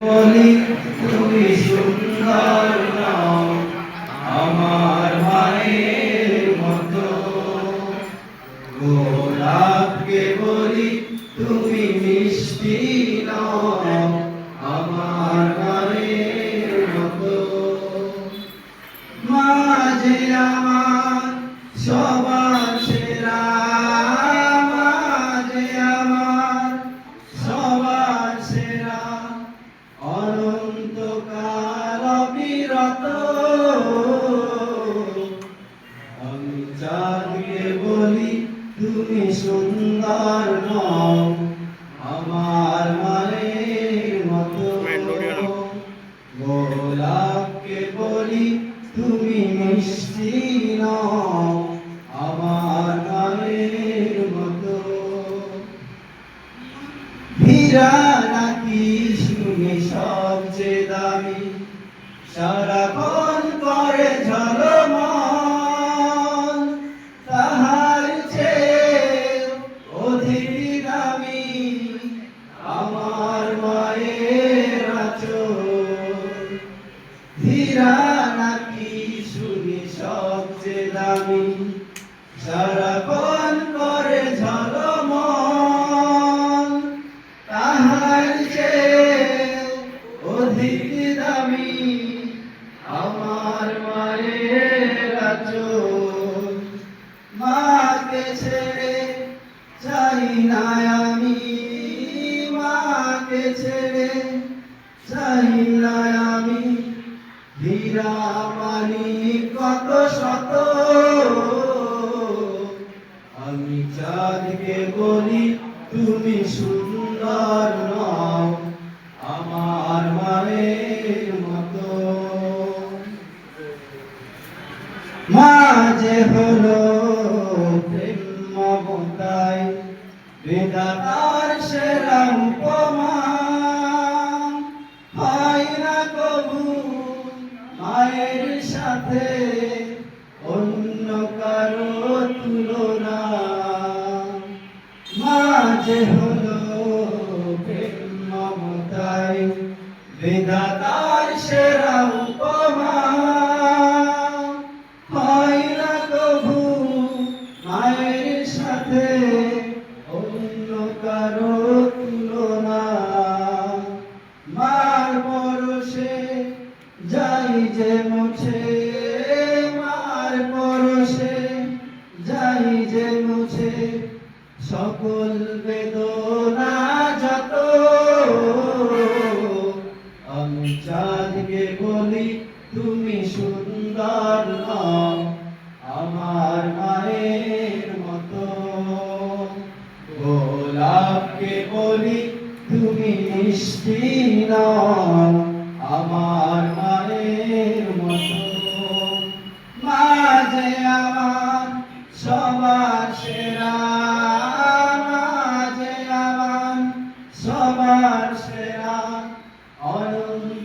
বলি তুমি সুন্দর নও আমার মায়ের মতো, গোলাপকে বলি তুমি মিষ্টি নও আমার মায়ের মতো। মা যে আমার সবার সেরা, মা যে আমার সবার সেরা, অনন্তকাল অবিরত। আমি চাঁদকে বলি তুমি সুন্দর নও আমার মায়ের মতো, গোলাপকে বলি তুমি মিষ্টি নও আমার মায়ের মতো। হীরা নাকি শুনি সবচেয়ে দামি, সারাক্ষণ করে ঝলমল, তাহার চেয়ে অধিক দামি আমার মায়ের আঁচল। হীরা নাকি শুনি সবচেয়ে দামি, সারাক্ষণ করে ঝলমল, তাহার চেয়ে অধিক দামি আমার মায়ের আঁচল। মাকে ছেড়ে চাই না আমি, মাকে ছেড়ে চাই না আমি, হীরা মানিক কত শত। আমি চাঁদকে বলি তুমি সুন্দর নও আমার মায়ের মতো। মা যে হলো প্রেম মমতায় বিধাতার সেরা উপমা, হয় না কবু মায়ের সাথে অন্য কারো তুলনা। মা যে হলো প্রেম মমতায় বিধাতার সেরা উপমা, হয় না কবু মায়ের সাথে অন্য কারো তুলনা। মার পরশে যাই যে মুছে, মার পরশে যাই যে মুছে, সকল বেদনা যত। আমি চাঁদকে বলি তুমি সুন্দর নও আমার মায়ের মতো, গোলাপকে বলি তুমি মিষ্টি নও আমার মায়ের মতো। মা যে আমার সবার সেরা, মা যে আমার সবার সেরা, অনন্ত